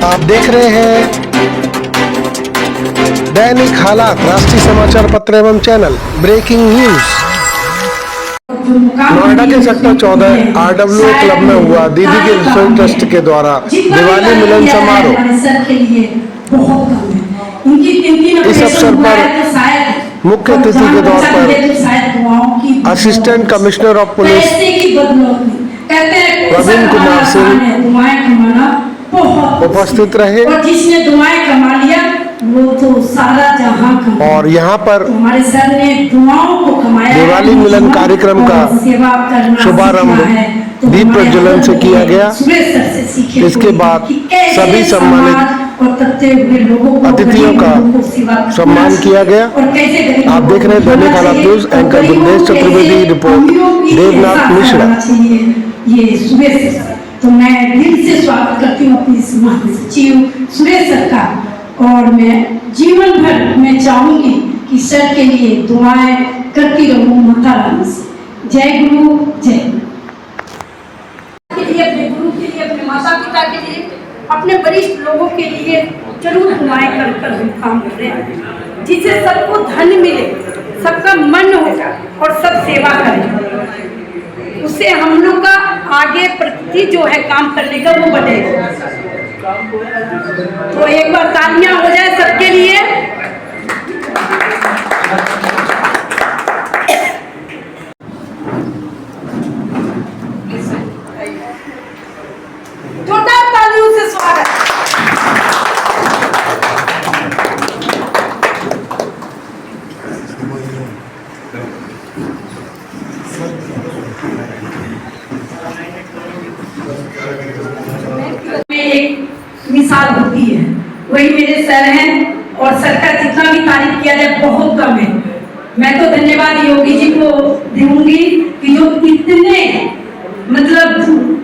आप देख रहे हैं दैनिक हालात राष्ट्रीय समाचार पत्र एवं चैनल ब्रेकिंग न्यूज। नोएडा के सेक्टर 14 RW क्लब में हुआ दीदी के रसोई ट्रस्ट के द्वारा दिवाली मिलन समारोह। इस अवसर पर मुख्य अतिथि के तौर पर assistant commissioner of police Praveen Kumar Singh उपस्थित रहे और जिसने दुआएं कमा लिया वो तो सारा जहां कमा। और यहाँ पर हमारे सर ने दुआओं को कमाया। दिवाली मिलन कार्यक्रम का शुभारंभ दीप प्रज्वलन से किया गया। इसके बाद सभी सम्मानित अतिथियों का सम्मान किया गया। आप देख रहे हैं Dainik Halaat news, anchor Bundesh Chaturvedi, report Devnath Mishra. ये सुरेश सर, तो मैं दिल से स्वागत करती हूँ अपनी महासचिव सुरेश सर का। और मैं जीवन भर मैं चाहूंगी कि सर के लिए दुआएं करती रहूं माता रानी से। जय गुरु जय के लिए, अपने गुरु के लिए, अपने माता पिता के लिए, अपने वरिष्ठ लोगों के लिए जरूर दुआएं कर हम काम कर रहे हैं, जिससे सबको धन मिले, सबका मन हो और सब सेवा करें। उससे हम लोग का आगे प्रति जो है काम करने का वो बढ़ेगा। तो एक बार तालियां हो जाए सबके लिए। जोरदार तालियों से स्वागत। एक मिसाल होती है, वही मेरे सर हैं और सर का जितना भी तारीफ किया जाए बहुत कम है। मैं तो धन्यवाद योगी जी को दूंगी कि जो इतने मतलब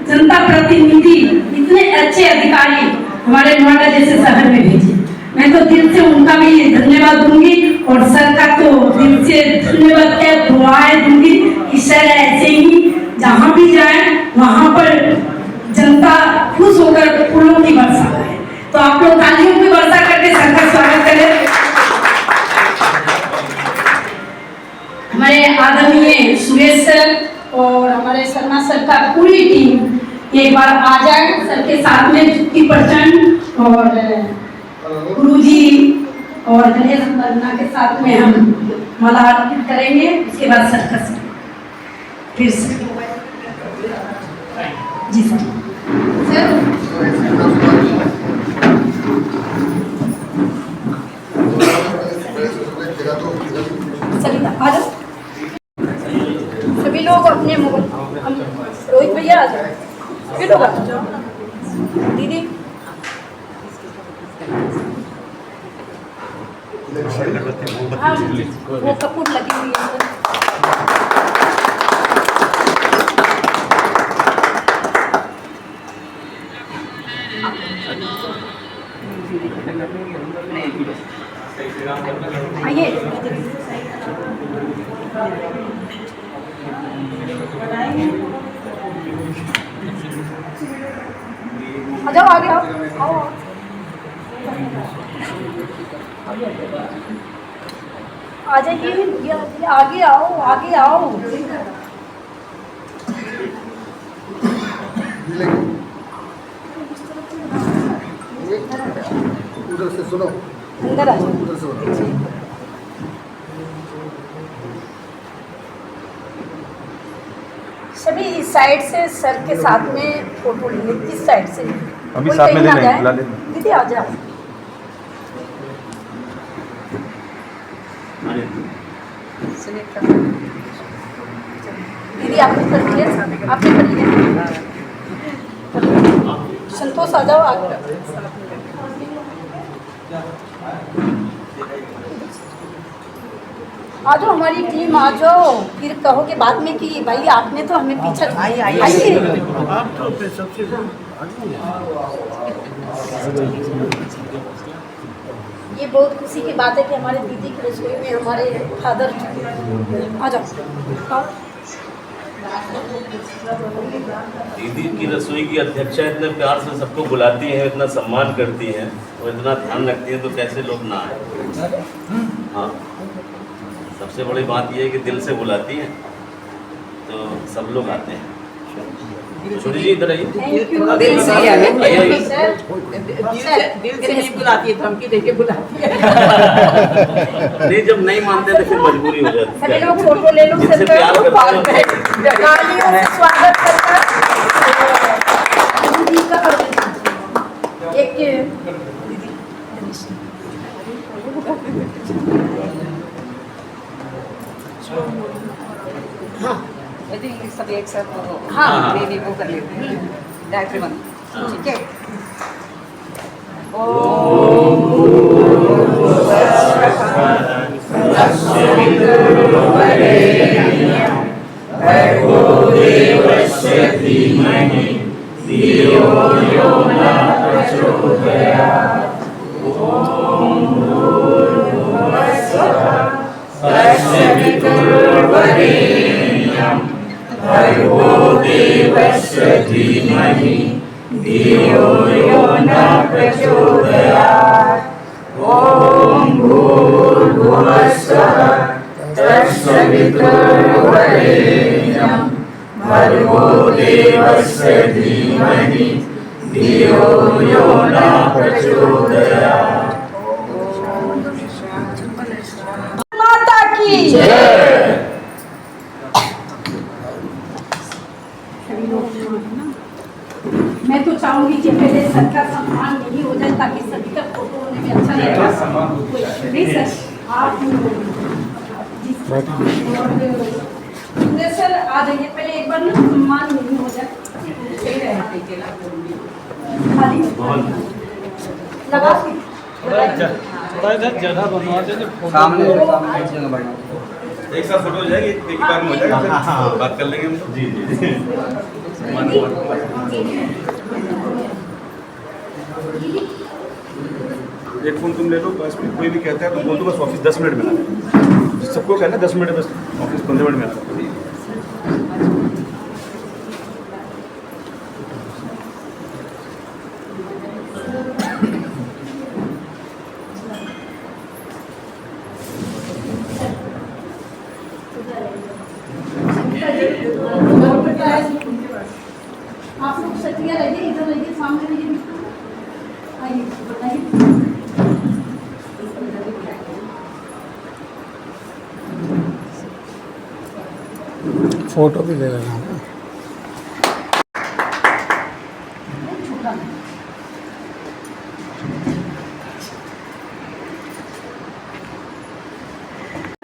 जनता प्रतिनिधि, इतने अच्छे अधिकारी हमारे नोएडा जैसे शहर में भेजे। मैं तो दिल से उनका भी धन्यवाद दूंगी और सर का तो दिल से धन्यवाद क्या दुआएं दूंगी कि सर ऐसे ही जहाँ भी जाए वहाँ पर जनता खुश होकर फूलों की वर्षा करे। तो आप लोग तालियों की वर्षा करके सर का स्वागत करें। हमारे आदरणीय सुरेश सर और हमारे शर्मा सर का पूरी टीम एक बार आ जाए सर के साथ में, जुत्ती प्रचंड और गुरुजी और गणेश वंदना के साथ में हम माला अर्पित करेंगे। उसके बाद सर का फिर सर जी सर सभी लोग अपने रोहित भैया आ जाओ, सभी लोग आ जाओ। दीदी हाँ वो कपूर लगी हुई है। आइए आ जाओ, आगे आओ, आओ आ जाइए, आगे आओ, आगे आओ। उधर से सुनो, अंदर आ जाओ। उधर से सुनो। सभी इस साइड से सर के साथ में फोटो लिए, इस साइड से अभी साथ में ले लें। दीदी आ जाओ। दीदी आपने कर लिया, आपने कर लिया। संतोष आ जाओ आगे। आ जाओ, हमारी टीम आ जाओ, फिर कहोगे बाद में कि भाई आपने तो हमें पीछे। आइए ये बहुत खुशी की बात है कि हमारे दीदी की रसोई में हमारे फादर आ जाओ। दीदी की रसोई की अध्यक्षा इतने प्यार से सबको बुलाती है, इतना सम्मान करती हैं और इतना ध्यान रखती हैं, तो कैसे लोग ना आए। हाँ, सबसे बड़ी बात यह है कि दिल से बुलाती हैं तो सब लोग आते हैं। छोटी जी इधर आइए। दिल से ही आए। आइए। दिल से नहीं बुलाती है, धमकी देके बुलाती है। नहीं, जब नहीं मानते तो फिर मजबूरी हो जाती सभी है। लोग फोटो ले लो, जिनसे प्यार करते हैं तालियों से स्वागत करता। एक हाँ, यदि सब एक साथ हाँ नहीं वो कर लेते हैं गायत्री मंत्र, ठीक है। माता की मैं तो चाहूंगी कि पहले सबका सम्मान नहीं हो जाए ताकि सभी का फोटो होने में अच्छा लगेगा। नहीं सर, आप सर आ जाइए पहले एक बार ना, सम्मान नहीं हो जाए सही रहेगा। लगा थोड़ा इधर जगह बनवा देंगे सामने एक साथ फोटो हो जाएगी, एक ही बार में हो जाएगा, फिर बात कर लेंगे हम। जी जी एक फोन तुम ले लो, बस में कोई भी कहता है तो बोल दो बस ऑफिस 10 मिनट में आ जाए। सबको कहना 10 मिनट, बस ऑफिस 15 मिनट में आ जाए। आप लोग सटिया रहिए, इधर रहिए, सामने रहिए, आइए बताइए। फोटो भी ले लेना।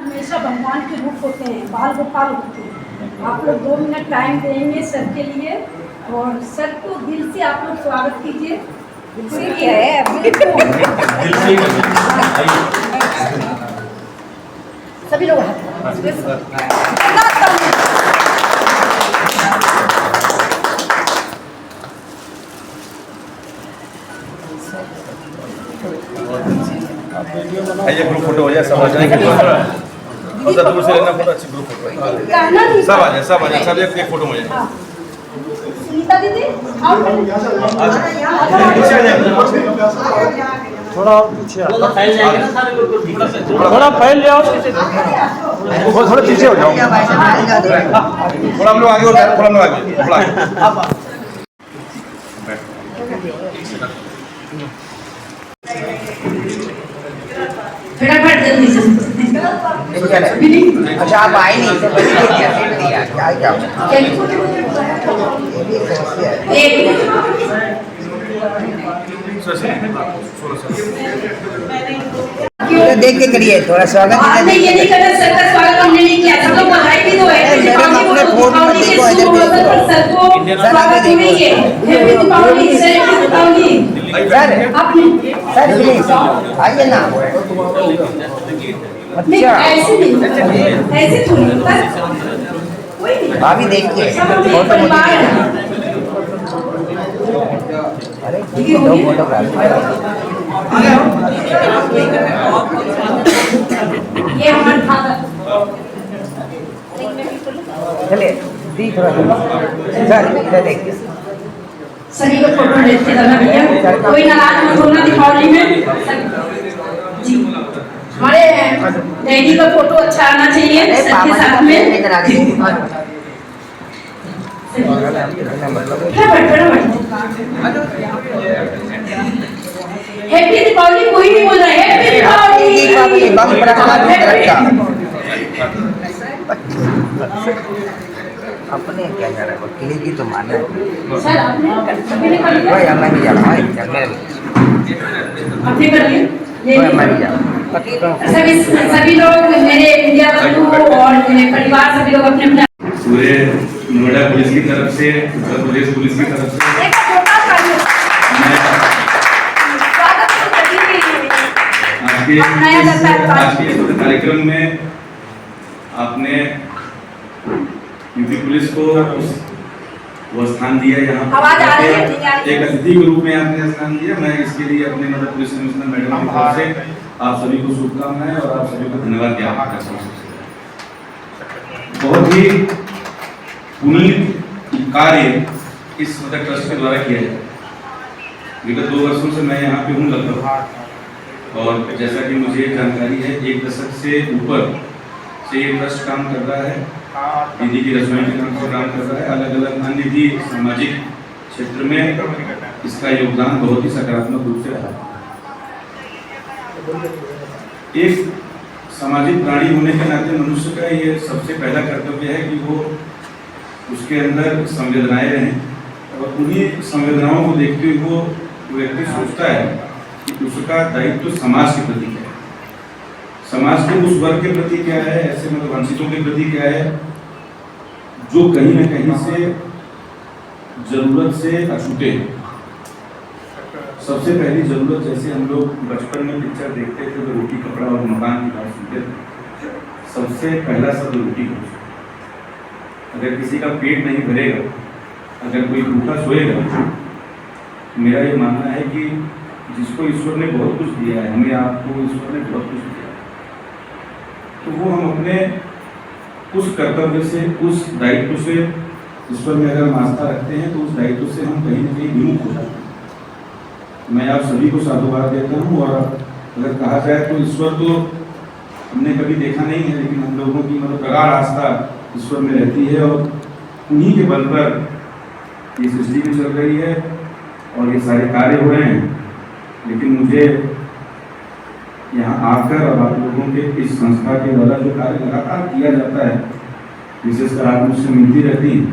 हमेशा भगवान के रूप होते हैं, बाल गोपाल होते हैं। आप लोग 2 मिनट टाइम देंगे सर के लिए और सर को दिल से आप लोग स्वागत कीजिए। दिल से ही करना। सभी लोग आइए ग्रुप फोटो हो जाए, सब आ जाएंगे। और सर दूर से लेना फोटो, अच्छी ग्रुप फोटो सब आ जाए, सब एक फोटो हो जाए। सुनीता दीदी और थोड़ा और पीछे आओ, फैल जाएंगे ना सारे ग्रुप को, ठीक है। थोड़ा फैल जाओ, थोड़ा पीछे हो जाओ, थोड़ा हम लोग आगे हो जाए, थोड़ा हम लोग आगे, थोड़ा आगे। फटाफट जल्दी से। अच्छा आप आए नहीं तो बड़ी दिया क्या क्या देख के करिए थोड़ा स्वागत। आपने ये नहीं करना, सर का स्वागत हमने नहीं किया, सब लोग बधाई भी दो है। अपने फोन में देखो, इधर भी सर को स्वागत नहीं है। हैप्पी दीपावली, सर की दीपावली। सर आपने सर प्लीज आइए ना। नहीं ऐसे नहीं, ऐसे थोड़ी बस कोई नहीं। भाभी देखिए सब अपने परिवार है। अरे ठीक है, दो फोटो कर ये हमारे फादर। चलिए सभी को फोटो लेते रहना भैया, कोई नाराज मत होना दीपावली में। जी हमारे डैडी का फोटो अच्छा आना चाहिए सबके साथ में। हैप्पी दीपावली कोई नहीं बोल रहा है। हैप्पी दीपावली। अपने क्या जा रहा है वकील की तो माने सर आपने कर लिया? भाई मैं नहीं जा रहा है आपने कर लिया? मैं नहीं जा रहा सभी लोग मेरे इंडिया बंधु और मेरे परिवार सभी लोग अपने अपने पूरे नोएडा पुलिस की तरफ से, उत्तर प्रदेश पुलिस की तरफ से आज के इस कार्यक्रम में आपने यूपी पुलिस को वो स्थान दिया यहाँ एक अतिथि के रूप में आपने स्थान दिया। मैं इसके लिए अपने मतलब पुलिस कमिश्नर मैडम की तरफ से आप सभी को शुभकामनाएं और आप सभी को धन्यवाद ज्ञापन करता हूँ। बहुत ही पुनीत कार्य इस मतलब ट्रस्ट के द्वारा किया जाए। विगत 2 वर्षों से मैं यहाँ पे हूँ लगभग, और जैसा कि मुझे जानकारी है 1 दशक से ऊपर से ये ट्रस्ट काम कर रहा है। दीदी की रसोई के नाम से काम कर रहा है। अलग अलग अन्य भी सामाजिक क्षेत्र में इसका योगदान बहुत ही सकारात्मक रूप से रहा। एक सामाजिक प्राणी होने के नाते मनुष्य का ये सबसे पहला कर्तव्य है कि वो उसके अंदर संवेदनाएं रहें, और उन्हीं संवेदनाओं को देखते हुए वो व्यक्ति सोचता है कि उसका दायित्व समाज के प्रति क्या है, समाज के उस वर्ग के प्रति क्या है, ऐसे मतलब वंचितों के प्रति क्या है जो कहीं न कहीं से जरूरत से अछूते हैं। सबसे पहली जरूरत, जैसे हम लोग बचपन में पिक्चर देखते थे तो रोटी कपड़ा और मकान की बात सुनते थे, सबसे पहला शब्द रोटी हो। अगर किसी का पेट नहीं भरेगा, अगर कोई भूखा सोएगा, मेरा ये मानना है कि जिसको ईश्वर ने बहुत कुछ दिया है, हमें आपको ईश्वर ने बहुत कुछ दिया है, तो वो हम अपने उस कर्तव्य से, उस दायित्व से, ईश्वर में अगर हम आस्था रखते हैं तो उस दायित्व से हम कहीं न कहीं विमुख हो जाते हैं। मैं आप सभी को साधुवाद देता हूँ। और अगर कहा जाए तो ईश्वर तो हमने कभी देखा नहीं है, लेकिन हम लोगों की मतलब प्रगाढ़ आस्था ईश्वर में रहती है, और उन्हीं के बल पर ये सृष्टि भी चल रही है और ये सारे कार्य हो रहे हैं। लेकिन मुझे यहाँ आकर और आप लोगों के इस संस्था के द्वारा जो कार्य लगातार किया जाता है, विशेषकर आप मुझसे मिलती रहती हैं,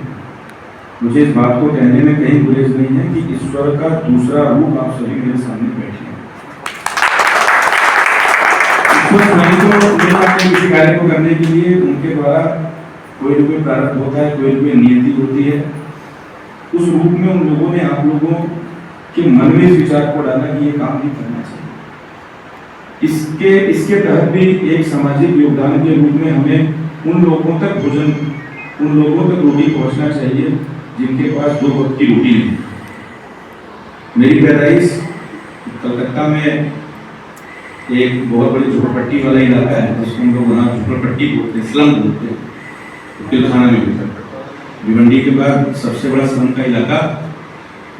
मुझे इस बात को कहने में कहीं गुरेज नहीं है कि ईश्वर का दूसरा रूप आप सभी मेरे सामने बैठे हैं। किसी कार्य को करने के लिए उनके द्वारा कोई न कोई प्रारंभ होता है, कोई न कोई नियति होती है। उस रूप में उन लोगों ने आप लोगों के मन में इस विचार को डाला कि ये काम भी करना चाहिए। इसके तहत भी एक सामाजिक योगदान के रूप में हमें उन लोगों तक भोजन, उन लोगों तक रोटी पहुंचना चाहिए जिनके पास 2 वक्त की रोटी नहीं। मेरी पैदाइश कलकत्ता में एक बहुत बड़ी झोपड़पट्टी वाला इलाका है, जिसको हम लोग वहाँ झोपड़पट्टी बोलते हैं, स्लम बोलते हैं, तिलखाना में होता है। भिवंडी के बाद सबसे बड़ा स्लम का इलाका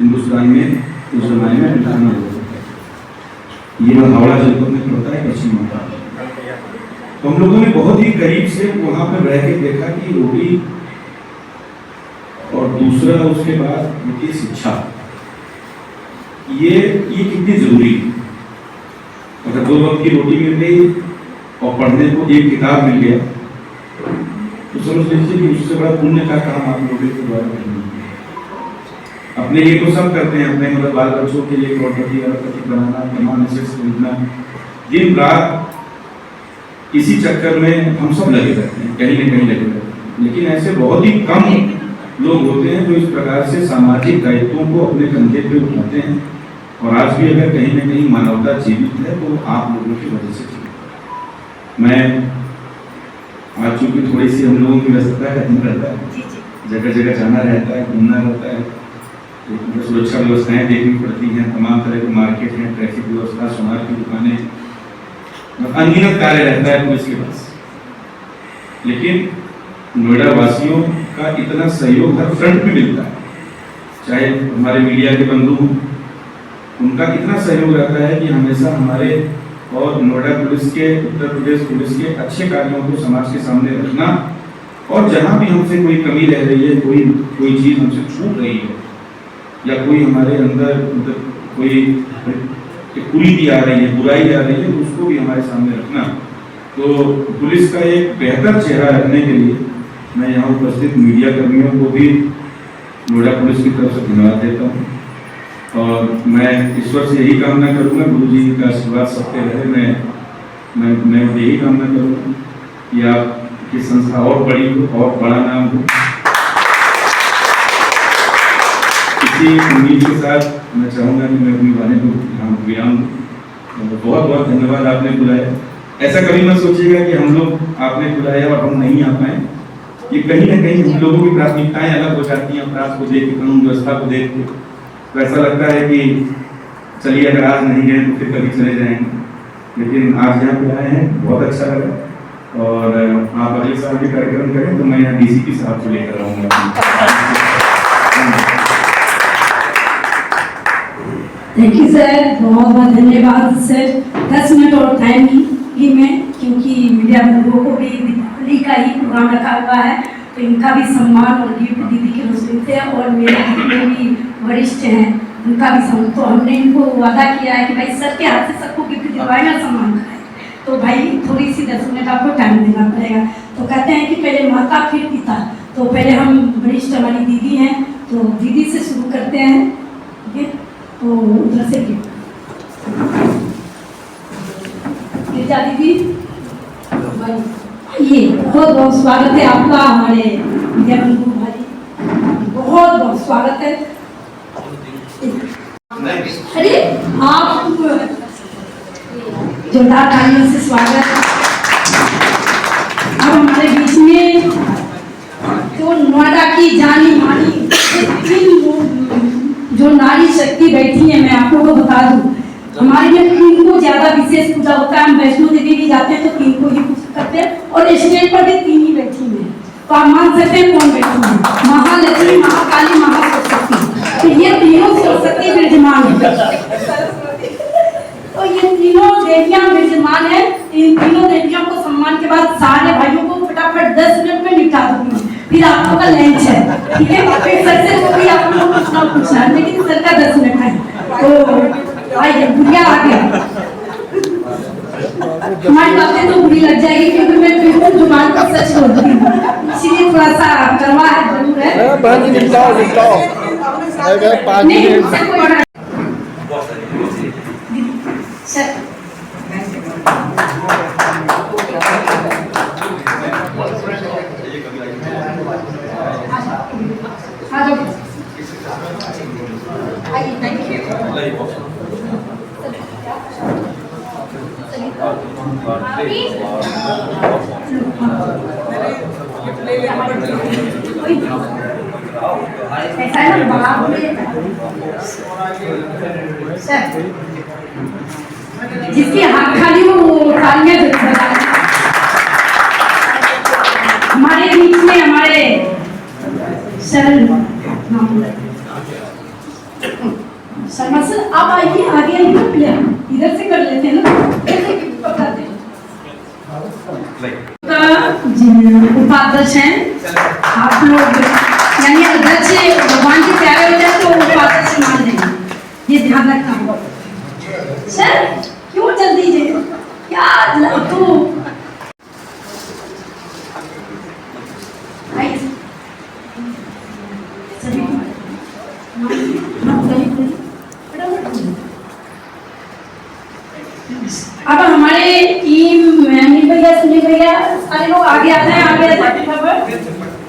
हिंदुस्तान में उस जमाने में तिलखाना होता है। ये हावड़ा जनपद में पड़ता है, पश्चिम बंगाल। तो हम लोगों ने बहुत ही करीब से वहाँ पर रह के देखा कि रोटी और दूसरा उसके बाद उनकी शिक्षा, ये कितनी जरूरी है। अगर 2 वक्त की रोटी मिल गई और पढ़ने को एक किताब मिल गया तो समझ लीजिए कि उससे बड़ा पुण्य का काम आप लोगों के द्वारा करना। अपने लिए तो सब करते हैं, अपने मतलब बाल बच्चों के लिए करोड़पति अरबपति बनाना, कमाना, सेक्स खरीदना, दिन रात इसी चक्कर में हम सब लगे रहते हैं, कहीं न कहीं लगे रहते हैं। लेकिन ऐसे बहुत ही कम लोग होते हैं जो इस प्रकार से सामाजिक दायित्वों को अपने कंधे पे उठाते हैं। और आज भी अगर कहीं न कहीं मानवता जीवित है तो आप लोगों की वजह से जीवित। मैं आज चूंकि थोड़ी सी हम लोगों की व्यस्तता रहता है, जगह जगह जाना रहता है, घूमना रहता है, सुरक्षा व्यवस्थाएं देखनी पड़ती हैं, तमाम तरह के मार्केट हैं, ट्रैफिक व्यवस्था, सोनार की दुकानें, अनगिनत कार्य रहता है पुलिस के पास। लेकिन नोएडा वासियों का इतना सहयोग हर फ्रंट में मिलता है, चाहे हमारे मीडिया के बंधु हों, उनका कितना सहयोग रहता है कि हमेशा हमारे और नोएडा पुलिस के, उत्तर प्रदेश पुलिस के अच्छे कार्यों को समाज के सामने रखना, और जहाँ भी हमसे कोई कमी रह रही है, कोई चीज़ हमसे छूट रही है, या कोई हमारे अंदर मतलब कोई कुरीति आ रही है, बुराई आ रही है, तो उसको भी हमारे सामने रखना। तो पुलिस का एक बेहतर चेहरा रखने के लिए मैं यहाँ उपस्थित मीडिया कर्मियों को भी नोएडा पुलिस की तरफ से धन्यवाद देता हूँ, और मैं ईश्वर से यही कामना करूँगा, गुरु जी का आशीर्वाद सबके रहे। मैं यही कामना करूँगा कि आपकी संस्था और बड़ी हो और बड़ा नाम हो। इसी उम्मीद के साथ मैं चाहूँगा कि मैं अपनी वाणी को यहाँ विराम दूँ। बहुत बहुत धन्यवाद आपने बुलाया। ऐसा कभी मत सोचिएगा कि हम लोग आपने बुलाया और हम नहीं आ पाए। ये कहीं ना कहीं हम लोगों की प्राथमिकताएं अलग हो जाती हैं, अपराध को देख के, कानून व्यवस्था को देख के, तो ऐसा लगता है कि चलिए अगर आज नहीं गए तो फिर कभी चले जाएंगे। लेकिन आज यहाँ पे आए हैं, बहुत अच्छा लगा, और आप अगले साल भी कार्यक्रम करें तो मैं यहाँ डीसीपी साहब को लेकर आऊँगा। थैंक यू सर, बहुत बहुत धन्यवाद सर। 10 मिनट और टाइम ही में, क्योंकि मीडिया बंधुओं को भी दीपावली का ही प्रोग्राम रखा हुआ है, तो इनका भी सम्मान और गिफ्ट दीदी के रसोई थे, और मेरे जितने भी वरिष्ठ हैं उनका भी सम्मान। तो हमने इनको वादा किया है कि भाई सर के हाथ से सबको गिफ्ट दिलवाएगा, सम्मान कराए, तो भाई थोड़ी सी 10 मिनट आपको टाइम देना पड़ेगा। तो कहते हैं कि पहले माता फिर पिता, तो पहले हम वरिष्ठ हमारी दीदी हैं, तो दीदी से शुरू करते हैं, ठीक है? तो उधर से गिरजा दीदी, ये बहुत बहुत स्वागत है आपका हमारे मीडिया बंधु भाई, बहुत बहुत स्वागत है। अरे आप जोरदार तालियों से स्वागत। अब हमारे बीच में जो नोएडा की जानी मानी जो नारी शक्ति बैठी है, मैं आप लोगों को बता दूं, हमारे में 3 को ज्यादा विशेष पूजा होता है। हम वैष्णो देवी भी जाते हैं तो 3 को ही पूजा करते हैं, और स्टेज पर भी 3 ही बैठी हैं। तो आप मान सकते हैं कौन बैठी है? महालक्ष्मी, महाकाली, महासरस्वती। तो ये तीनों सरस्वती विराजमान है। तो ये तीनों देवियां विराजमान है। इन तीनों देवियों को सम्मान के बाद सारे भाइयों को फटाफट 10 मिनट में निपटा दूंगी, फिर आप लोग का लंच है, ठीक है? फिर सर से तो भी आप लोगों को पूछना है, लेकिन सर का 10 मिनट है। तो आइए, बुढ़िया आ गया, हमारी बातें तो बुरी लग जाएगी क्योंकि मैं बिल्कुल जुबान पर सच बोलती हूँ, इसीलिए थोड़ा सा करवा है, जरूर है। नहीं, उससे कोई बड़ा सर जिसकी हाथ खाली हो वो तालियां बजाए। हमारे बीच में हमारे शर्मा सर, आप आइए आगे, इधर से कर लेते हैं ना, बताते हैं। उपाध्यक्ष हैं आप लोग, यानी अध्यक्ष भगवान के प्यारे होते हैं तो उपाध्यक्ष मान लेंगे, ये ध्यान रखना। सर क्यों जल्दी जे क्या तो अब हमारे टीम अनिल भैया, सुनील भैया, सारे लोग आगे आते हैं, आगे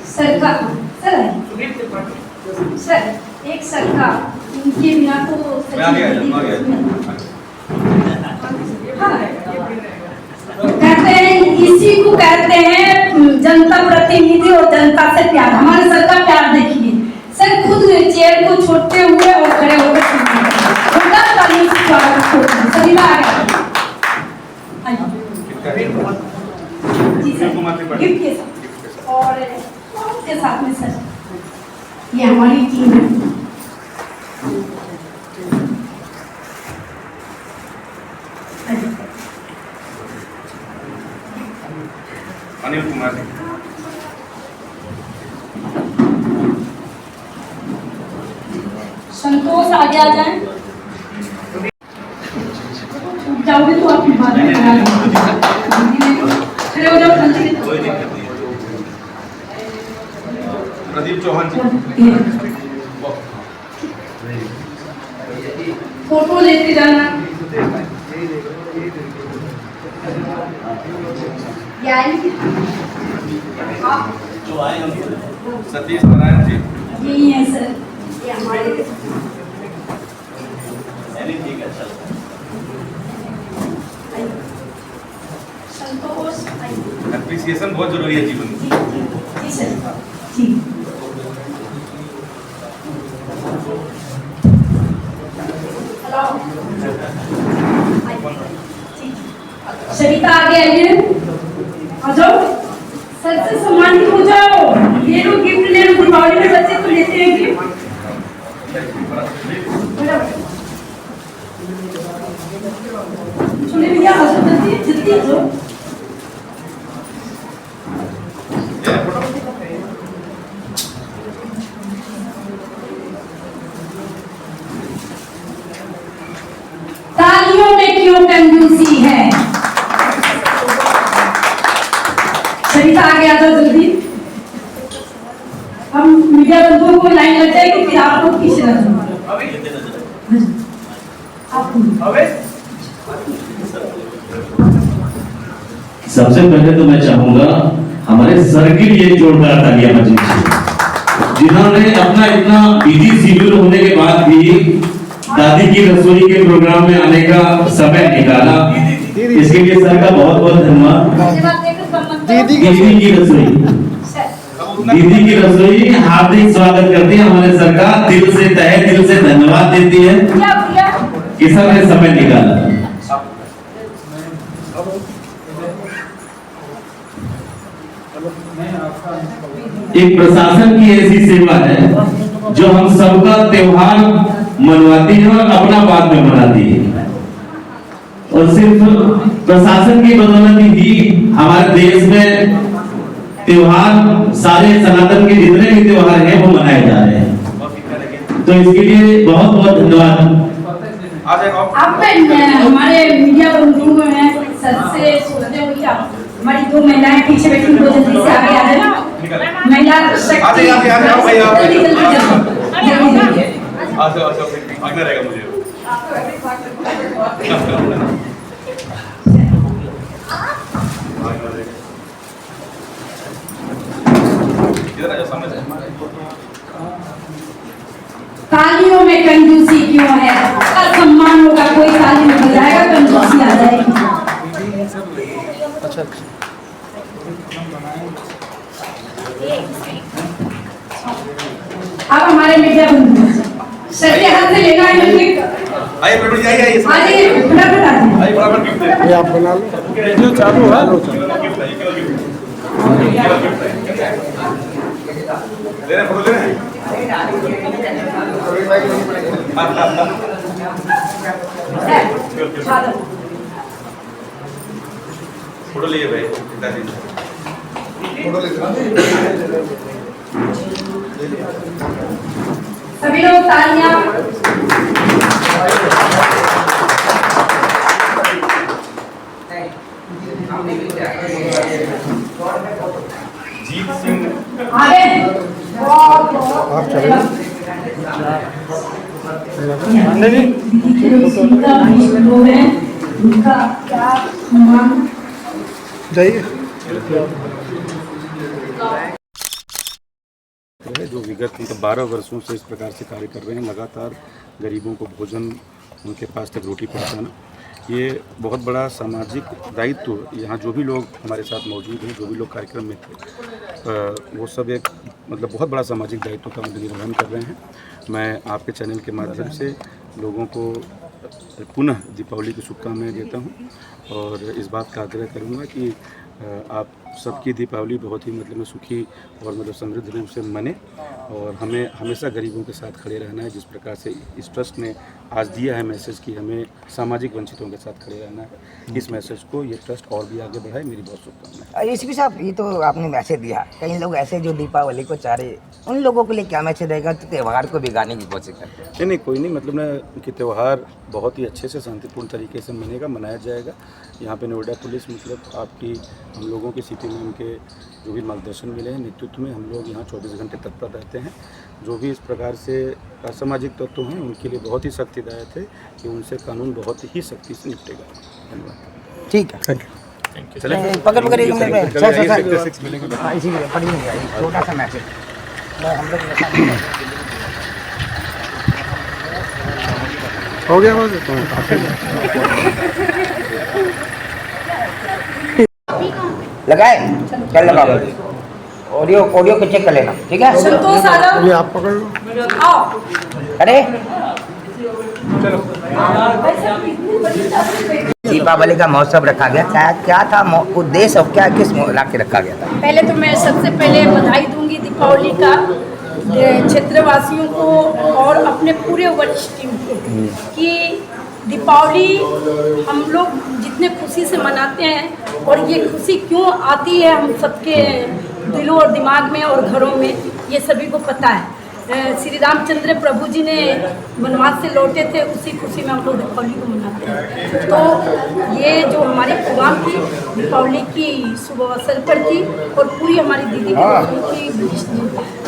सर का सर एक सर का, इनके बिना तो कहते हैं, इसी को कहते हैं जनता प्रतिनिधि और जनता से प्यार। हमारे सर का प्यार देखिए, सर खुद चेयर को छोड़ते हुए और खड़े होकर सभी जी सर गिफ्ट के साथ, और हमारी टीम है। अनिल कुमार संतोष आगे आ जाए। जाओगे तो आप बाद में खड़े हो जाओ। कोई दिक्कत नहीं। प्रदीप चौहान जी फोटो लेते जाना। जो आए हम सतीश नारायण जी यही है सर, ये हमारे ठीक है, चल संतोष। एप्रिसिएशन बहुत जरूरी है जीवन में। जी सर जी। सरिता आगे आइए, आ जाओ। सर से सम्मानित हो जाओ। ये लो गिफ्ट ले लो, दीपावली में बच्चे तो लेते हैं गिफ्ट। सुने भैया, आ जाओ जल्दी जल्दी आ जाओ। तालियों में क्यों कंजूसी है? सरिता आगे आ जाओ जल्दी। हम मीडिया बंधुओं को लाइन लग जाएगी, फिर आप लोग पीछे रह जाओ। सबसे पहले तो मैं चाहूंगा हमारे सर के लिए जोरदार तालियां बजाइए, जिन्होंने अपना इतना बिजी शेड्यूल होने के बाद भी दादी की रसोई के प्रोग्राम में आने का समय निकाला। इसके लिए सर का बहुत बहुत धन्यवाद। दीदी की रसोई, दीदी की रसोई हार्दिक स्वागत करती है हमारे सर का, दिल से तहे दिल से धन्यवाद देती है कि सर ने समय निकाला। एक प्रशासन की ऐसी सेवा है जो हम सबका त्योहार मनवाती है और अपना बाद में मनाती है, और सिर्फ प्रशासन की बदौलत ही हमारे देश में त्योहार, सारे सनातन के जितने भी त्योहार हैं वो मनाए जा रहे हैं। तो इसके लिए बहुत बहुत धन्यवाद। आप हमारे मीडिया बंधुओं हैं, सर से सोचते हो क्या हमारी दो महिलाएं पीछे बैठी, वो जल्दी से आगे आ जाए। महिला शक्ति जल्दी आगे रहेगा मुझे। तालियों में कंजूसी क्यों है? सम्मान होगा, कोई ताली में बजाएगा, कंजूसी आ जाएगी। अब हमारे मीडिया बंधु सर के हाथ से लेना है गिफ्ट। आइए प्रभु जी, आइए आइए फटाफट आइए। आइए फटाफट गिफ्ट है। ये आप बना लो, वीडियो चालू है। गिफ्ट है, केवल गिफ्ट है। ले रहे फोटो ले रहे हैं। फोटो लिए भाई, फोटो सभी लोग तालियां। जीत सिंह आगे आप चले लोग हैं, उनका क्या सम्मान। जाइए। जो विगत 12 वर्षों से इस प्रकार से कार्य कर रहे हैं, लगातार गरीबों को भोजन, उनके पास तक रोटी पहुंचाना, ये बहुत बड़ा सामाजिक दायित्व। यहाँ जो भी लोग हमारे साथ मौजूद हैं, जो भी लोग कार्यक्रम में थे, वो सब एक मतलब बहुत बड़ा सामाजिक दायित्व का निर्वहन कर रहे हैं। मैं आपके चैनल के माध्यम से लोगों को पुनः दीपावली की शुभकामनाएं देता हूं और इस बात का आग्रह करूंगा कि आप सबकी दीपावली बहुत ही मतलब में सुखी और मतलब समृद्ध रूप से मने, और हमें हमेशा गरीबों के साथ खड़े रहना है। जिस प्रकार से इस ट्रस्ट ने आज दिया है मैसेज कि हमें सामाजिक वंचितों के साथ खड़े रहना है, इस मैसेज को ये ट्रस्ट और भी आगे बढ़ाए। मेरी बहुत शुभकामनाएं। एसपी साहब, ये तो आपने मैसेज दिया, कई लोग ऐसे जो दीपावली को चाह रहे, उन लोगों के लिए क्या मैसेज रहेगा तो त्यौहार को बिगाड़ने की कोशिश करते हैं? नहीं, कोई नहीं, मतलब ना कि त्यौहार बहुत ही अच्छे से शांतिपूर्ण तरीके से मनाया जाएगा। यहाँ पे नोएडा पुलिस मतलब आपकी हम लोगों की स्थिति में उनके जो भी मार्गदर्शन मिले हैं, नेतृत्व में हम लोग यहाँ 24 घंटे तत्पर रहते हैं। जो भी इस प्रकार से असामाजिक तत्व हैं उनके लिए बहुत ही सख्त हिदायत है कि उनसे कानून बहुत ही सख्ती से निपटेगा। धन्यवाद। ठीक है, थैंक यू। चलें, पकड़ एक मिनट में सर मिलेंगे। हाँ, इसीलिए पढ़ी नहीं आई, छोटा सा मैसेज हम लोग हो गया बस। लगाए, चल लगा ऑडियो को चेक कर लेना, ठीक है? संतोष यादव, ये आप पकड़ लो। आओ, अरे दीपावली का महोत्सव रखा गया, क्या था उद्देश्य और क्या किस ला के रखा गया था? पहले तो मैं सबसे पहले बधाई दूंगी दीपावली का क्षेत्रवासियों को और अपने पूरे वरिष्ठ टीम को कि दीपावली हम लोग जितने खुशी से मनाते हैं, और ये खुशी क्यों आती है हम सबके दिलों और दिमाग में और घरों में, ये सभी को पता है। श्री रामचंद्र प्रभु जी ने वनवास से लौटे थे, उसी खुशी में हम लोग दीपावली को मनाते हैं। तो ये जो हमारी प्रोग्राम थी दीपावली की शुभ अवसर पर थी, और पूरी हमारी दीदी की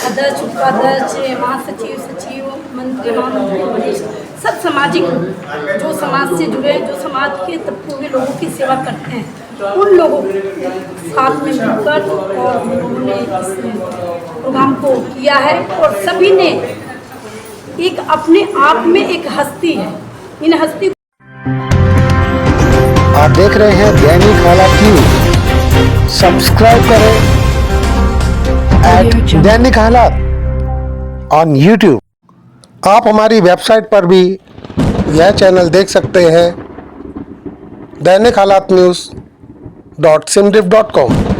अध्यक्ष, उपाध्यक्ष, महासचिव, सचिव, मंत्री, महामंत्री, वरिष्ठ सब सामाजिक जो समाज से जुड़े, जो समाज के तबकों के लोगों की सेवा करते हैं, उन लोगों के साथ में मिलकर और उन्होंने इस प्रोग्राम को किया है। और सभी ने एक अपने आप में एक हस्ती है, इन हस्ती आप देख रहे हैं दैनिक हालात न्यूज। सब्सक्राइब करें दैनिक हालात ऑन यूट्यूब। आप हमारी वेबसाइट पर भी यह चैनल देख सकते हैं, दैनिक हालात न्यूज़.simrif.com।